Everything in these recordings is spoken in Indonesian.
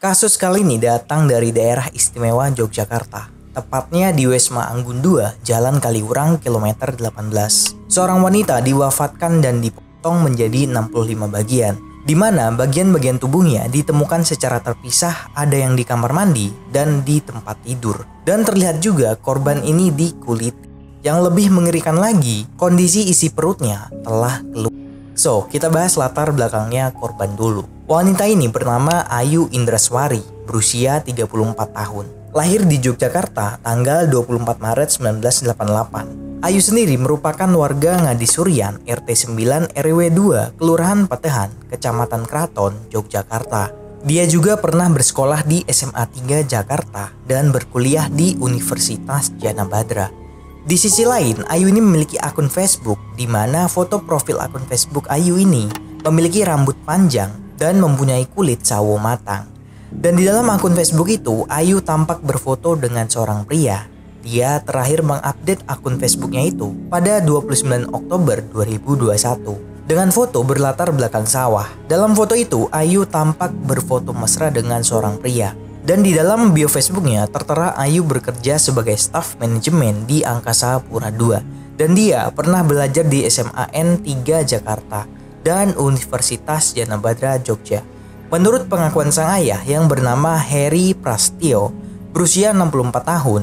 Kasus kali ini datang dari daerah istimewa Yogyakarta, tepatnya di Wisma Anggun 2, Jalan Kaliurang, kilometer 18. Seorang wanita diwafatkan dan dipotong menjadi 65 bagian, di mana bagian-bagian tubuhnya ditemukan secara terpisah, ada yang di kamar mandi dan di tempat tidur. Dan terlihat juga korban ini dikuliti. Yang lebih mengerikan lagi, kondisi isi perutnya telah keluar. So, kita bahas latar belakangnya korban dulu. Wanita ini bernama Ayu Indraswari, berusia 34 tahun. Lahir di Yogyakarta tanggal 24 Maret 1988. Ayu sendiri merupakan warga Ngadisurian RT 9 RW 2 Kelurahan Petehan, Kecamatan Kraton, Yogyakarta. Dia juga pernah bersekolah di SMA 3 Jakarta dan berkuliah di Universitas Jana Badra. Di sisi lain, Ayu ini memiliki akun Facebook di mana foto profil akun Facebook Ayu ini memiliki rambut panjang dan mempunyai kulit sawo matang. Dan di dalam akun Facebook itu, Ayu tampak berfoto dengan seorang pria. Dia terakhir mengupdate akun Facebooknya itu pada 29 Oktober 2021 dengan foto berlatar belakang sawah. Dalam foto itu, Ayu tampak berfoto mesra dengan seorang pria. Dan di dalam bio Facebooknya tertera Ayu bekerja sebagai staf manajemen di Angkasa Pura II. Dan dia pernah belajar di SMA N3 Jakarta dan Universitas Jana Badra Jogja. Menurut pengakuan sang ayah yang bernama Heri Prastio, berusia 64 tahun,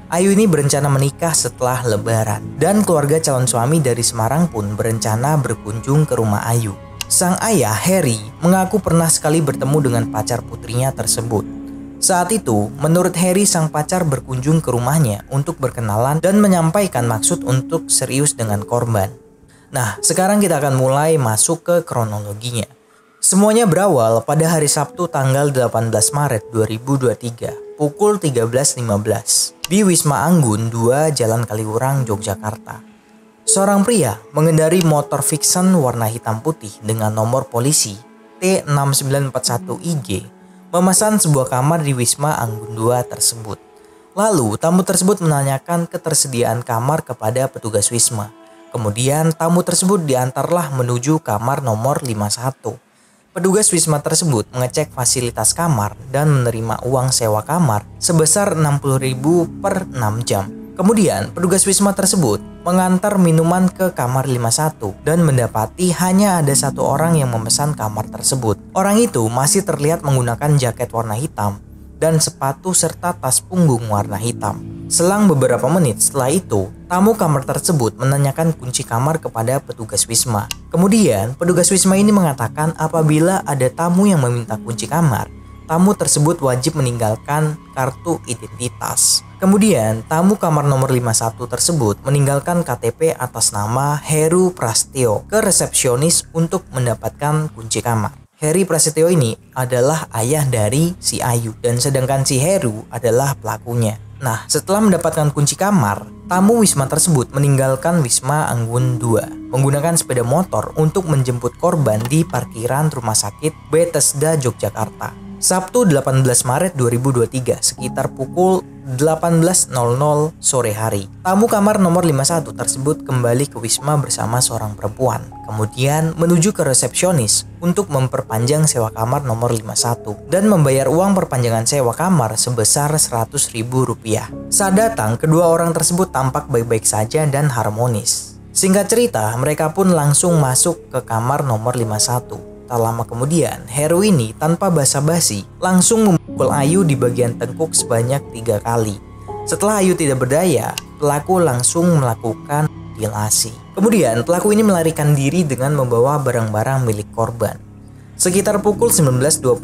Ayu ini berencana menikah setelah Lebaran. Dan keluarga calon suami dari Semarang pun berencana berkunjung ke rumah Ayu. Sang ayah, Heri, mengaku pernah sekali bertemu dengan pacar putrinya tersebut. Saat itu, menurut Heri, sang pacar berkunjung ke rumahnya untuk berkenalan dan menyampaikan maksud untuk serius dengan korban. Nah, sekarang kita akan mulai masuk ke kronologinya. Semuanya berawal pada hari Sabtu tanggal 18 Maret 2023, pukul 13.15, di Wisma Anggun 2, Jalan Kaliurang, Yogyakarta. Seorang pria mengendari motor Vixen warna hitam putih dengan nomor polisi T6941IG memesan sebuah kamar di Wisma Anggun 2 tersebut. Lalu, tamu tersebut menanyakan ketersediaan kamar kepada petugas Wisma. Kemudian, tamu tersebut diantarlah menuju kamar nomor 51. Petugas Wisma tersebut mengecek fasilitas kamar dan menerima uang sewa kamar sebesar 60.000 per 6 jam. Kemudian, petugas Wisma tersebut mengantar minuman ke kamar 51 dan mendapati hanya ada satu orang yang memesan kamar tersebut. Orang itu masih terlihat menggunakan jaket warna hitam dan sepatu serta tas punggung warna hitam. Selang beberapa menit setelah itu, tamu kamar tersebut menanyakan kunci kamar kepada petugas Wisma. Kemudian, petugas Wisma ini mengatakan apabila ada tamu yang meminta kunci kamar, tamu tersebut wajib meninggalkan kartu identitas. Kemudian, tamu kamar nomor 51 tersebut meninggalkan KTP atas nama Heru Prastio ke resepsionis untuk mendapatkan kunci kamar. Heri Prasetyo ini adalah ayah dari si Ayu dan sedangkan si Heru adalah pelakunya. Nah, setelah mendapatkan kunci kamar, tamu Wisma tersebut meninggalkan Wisma Anggun 2 menggunakan sepeda motor untuk menjemput korban di parkiran Rumah Sakit Bethesda Yogyakarta. Sabtu 18 Maret 2023 sekitar pukul 18.00 sore hari. Tamu kamar nomor 51 tersebut kembali ke Wisma bersama seorang perempuan. Kemudian menuju ke resepsionis untuk memperpanjang sewa kamar nomor 51 dan membayar uang perpanjangan sewa kamar sebesar Rp100.000. Saat datang, kedua orang tersebut tampak baik-baik saja dan harmonis. Singkat cerita, mereka pun langsung masuk ke kamar nomor 51. Tak lama kemudian, Heru ini tanpa basa-basi langsung memukul Ayu di bagian tengkuk sebanyak 3 kali. Setelah Ayu tidak berdaya, pelaku langsung melakukan mutilasi. Kemudian, pelaku ini melarikan diri dengan membawa barang-barang milik korban. Sekitar pukul 19.20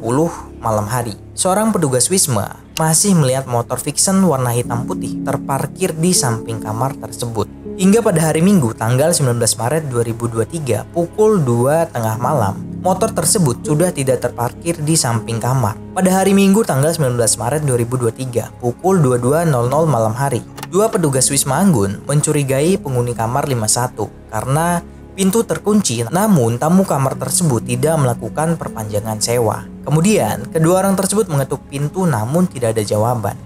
malam hari, seorang petugas Wisma masih melihat motor Vixen warna hitam putih terparkir di samping kamar tersebut. Hingga pada hari Minggu tanggal 19 Maret 2023 pukul 2 tengah malam, motor tersebut sudah tidak terparkir di samping kamar. Pada hari Minggu tanggal 19 Maret 2023 pukul 22.00 malam hari, dua petugas Wisma Anggun mencurigai penghuni kamar 51 karena pintu terkunci, namun tamu kamar tersebut tidak melakukan perpanjangan sewa. Kemudian, kedua orang tersebut mengetuk pintu namun tidak ada jawaban.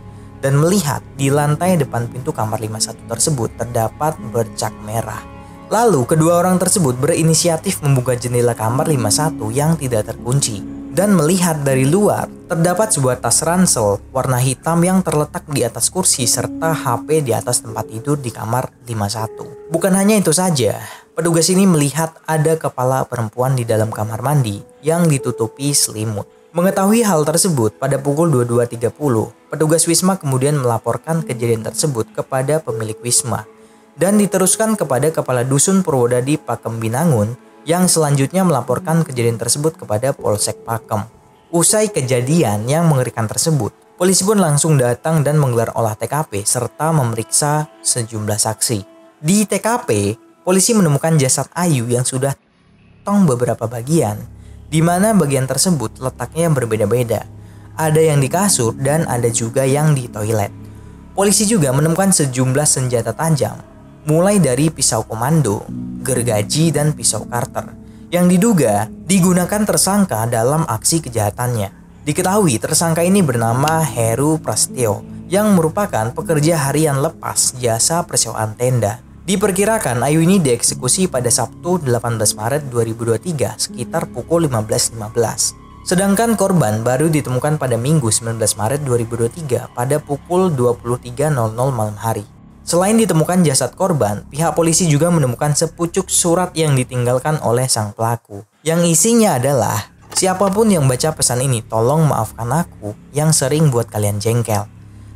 Dan melihat di lantai depan pintu kamar 51 tersebut terdapat bercak merah. Lalu kedua orang tersebut berinisiatif membuka jendela kamar 51 yang tidak terkunci. dan melihat dari luar terdapat sebuah tas ransel warna hitam yang terletak di atas kursi serta HP di atas tempat tidur di kamar 51. Bukan hanya itu saja, petugas ini melihat ada kepala perempuan di dalam kamar mandi yang ditutupi selimut. Mengetahui hal tersebut pada pukul 22.30, petugas Wisma kemudian melaporkan kejadian tersebut kepada pemilik Wisma dan diteruskan kepada Kepala Dusun Purwodadi Pakem Binangun yang selanjutnya melaporkan kejadian tersebut kepada Polsek Pakem. Usai kejadian yang mengerikan tersebut, polisi pun langsung datang dan menggelar olah TKP serta memeriksa sejumlah saksi. Di TKP, polisi menemukan jasad Ayu yang sudah potong beberapa bagian, di mana bagian tersebut letaknya berbeda-beda. Ada yang di kasur dan ada juga yang di toilet. Polisi juga menemukan sejumlah senjata tajam, mulai dari pisau komando, gergaji, dan pisau karter yang diduga digunakan tersangka dalam aksi kejahatannya. Diketahui tersangka ini bernama Heru Prasetyo yang merupakan pekerja harian lepas jasa persewaan tenda. Diperkirakan Ayu ini dieksekusi pada Sabtu 18 Maret 2023 sekitar pukul 15.15. Sedangkan korban baru ditemukan pada Minggu 19 Maret 2023 pada pukul 23.00 malam hari. Selain ditemukan jasad korban, pihak polisi juga menemukan sepucuk surat yang ditinggalkan oleh sang pelaku. Yang isinya adalah, siapapun yang baca pesan ini tolong maafkan aku yang sering buat kalian jengkel.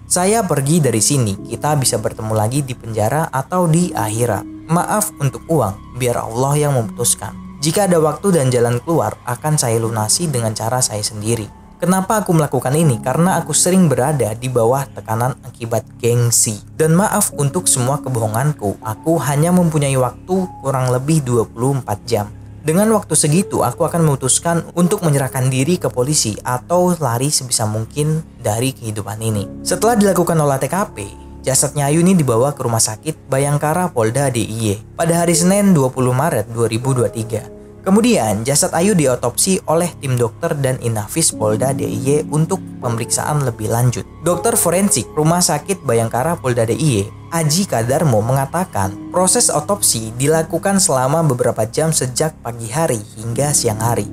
Saya pergi dari sini, kita bisa bertemu lagi di penjara atau di akhirat. Maaf untuk uang, biar Allah yang memutuskan. Jika ada waktu dan jalan keluar, akan saya lunasi dengan cara saya sendiri. Kenapa aku melakukan ini? Karena aku sering berada di bawah tekanan akibat gengsi. Dan maaf untuk semua kebohonganku, aku hanya mempunyai waktu kurang lebih 24 jam. Dengan waktu segitu, aku akan memutuskan untuk menyerahkan diri ke polisi atau lari sebisa mungkin dari kehidupan ini. Setelah dilakukan olah TKP, jasadnya Ayu ini dibawa ke Rumah Sakit Bayangkara Polda DIY pada hari Senin 20 Maret 2023. Kemudian jasad Ayu diotopsi oleh tim dokter dan Inafis Polda DIY untuk pemeriksaan lebih lanjut. Dokter forensik Rumah Sakit Bayangkara Polda DIY, Aji Kadarmo, mengatakan proses otopsi dilakukan selama beberapa jam sejak pagi hari hingga siang hari.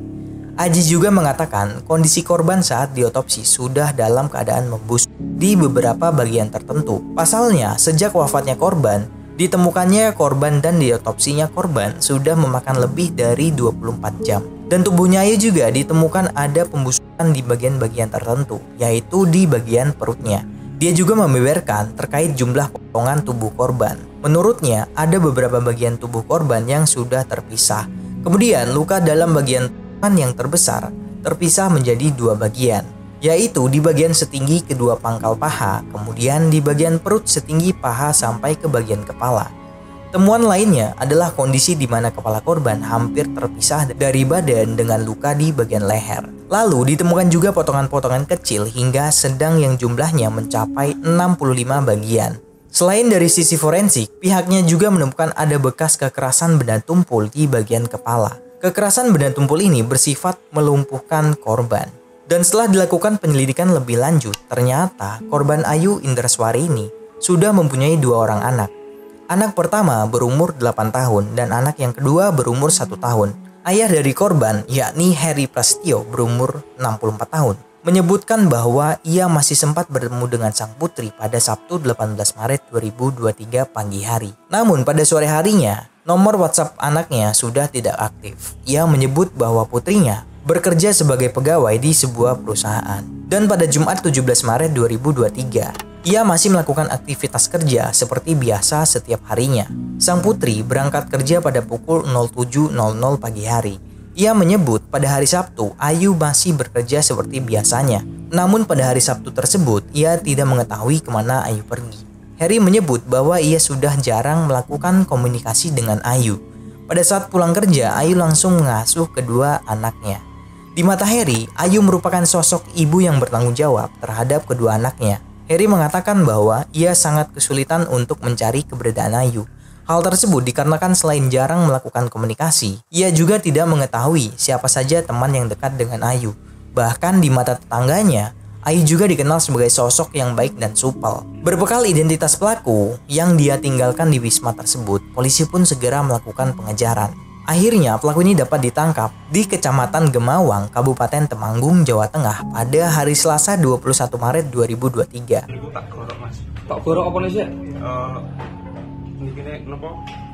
Aji juga mengatakan kondisi korban saat diotopsi sudah dalam keadaan membusuk di beberapa bagian tertentu. Pasalnya, sejak wafatnya korban, ditemukannya korban dan diotopsinya korban sudah memakan lebih dari 24 jam. Dan tubuhnya Ayu juga ditemukan ada pembusukan di bagian-bagian tertentu, yaitu di bagian perutnya. Dia juga membeberkan terkait jumlah potongan tubuh korban. Menurutnya, ada beberapa bagian tubuh korban yang sudah terpisah. Kemudian, luka dalam bagian tangan yang terbesar terpisah menjadi dua bagian, yaitu di bagian setinggi kedua pangkal paha, kemudian di bagian perut setinggi paha sampai ke bagian kepala. Temuan lainnya adalah kondisi di mana kepala korban hampir terpisah dari badan dengan luka di bagian leher. Lalu ditemukan juga potongan-potongan kecil hingga sedang yang jumlahnya mencapai 65 bagian. Selain dari sisi forensik, pihaknya juga menemukan ada bekas kekerasan benda tumpul di bagian kepala. Kekerasan benda tumpul ini bersifat melumpuhkan korban. Dan setelah dilakukan penyelidikan lebih lanjut, ternyata korban Ayu Indraswari ini sudah mempunyai 2 orang anak. Anak pertama berumur 8 tahun dan anak yang kedua berumur 1 tahun. Ayah dari korban, yakni Heru Prasetyo, berumur 64 tahun, menyebutkan bahwa ia masih sempat bertemu dengan sang putri pada Sabtu 18 Maret 2023 pagi hari. Namun pada sore harinya, nomor WhatsApp anaknya sudah tidak aktif. Ia menyebut bahwa putrinya bekerja sebagai pegawai di sebuah perusahaan. Dan pada Jumat 17 Maret 2023, ia masih melakukan aktivitas kerja seperti biasa setiap harinya. Sang putri berangkat kerja pada pukul 07.00 pagi hari. Ia menyebut pada hari Sabtu, Ayu masih bekerja seperti biasanya. Namun pada hari Sabtu tersebut, ia tidak mengetahui kemana Ayu pergi. Heru menyebut bahwa ia sudah jarang melakukan komunikasi dengan Ayu. Pada saat pulang kerja, Ayu langsung mengasuh kedua anaknya. Di mata Heru, Ayu merupakan sosok ibu yang bertanggung jawab terhadap kedua anaknya. Heru mengatakan bahwa ia sangat kesulitan untuk mencari keberadaan Ayu. Hal tersebut dikarenakan selain jarang melakukan komunikasi, ia juga tidak mengetahui siapa saja teman yang dekat dengan Ayu. Bahkan di mata tetangganya, Ayu juga dikenal sebagai sosok yang baik dan supel. Berbekal identitas pelaku yang dia tinggalkan di wisma tersebut, polisi pun segera melakukan pengejaran. Akhirnya pelaku ini dapat ditangkap di Kecamatan Gemawang, Kabupaten Temanggung, Jawa Tengah pada hari Selasa 21 Maret 2023. Tak gorok mas. Tak gorok apa nih sih? Ini kenapa?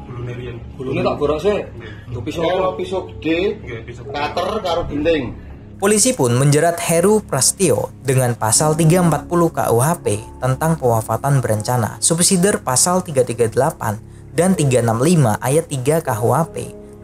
Gulune riyen. Gulune tak gorok sih. Tuh pisau apa? Pisau gede, Nggih, bisa. cutter karo gending. Polisi pun menjerat Heru Prastio dengan pasal 340 KUHP tentang pewafatan berencana, subsidiar pasal 338 dan 365 ayat 3 KUHP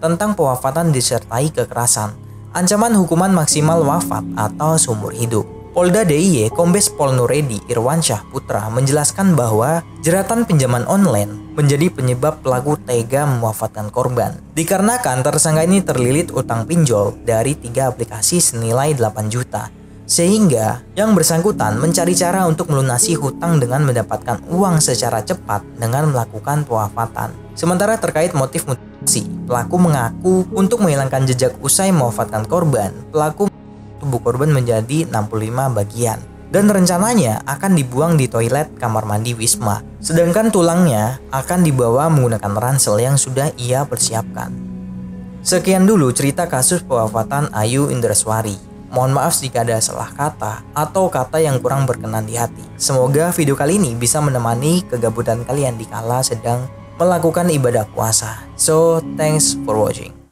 tentang pewafatan disertai kekerasan, ancaman hukuman maksimal wafat atau seumur hidup. Polda DIY Kombes Pol Nuredi Irwansyah Putra menjelaskan bahwa jeratan pinjaman online menjadi penyebab pelaku tega mewafatkan korban. Dikarenakan tersangka ini terlilit utang pinjol dari 3 aplikasi senilai 8 juta. Sehingga yang bersangkutan mencari cara untuk melunasi hutang dengan mendapatkan uang secara cepat dengan melakukan pewafatan. Sementara terkait motif mutilasi, pelaku mengaku untuk menghilangkan jejak usai mewafatkan korban, pelaku tubuh korban menjadi 65 bagian dan rencananya akan dibuang di toilet kamar mandi Wisma. Sedangkan tulangnya akan dibawa menggunakan ransel yang sudah ia persiapkan. Sekian dulu cerita kasus pewafatan Ayu Indraswari. Mohon maaf jika ada salah kata atau kata yang kurang berkenan di hati. Semoga video kali ini bisa menemani kegabutan kalian dikala sedang melakukan ibadah puasa. So, thanks for watching.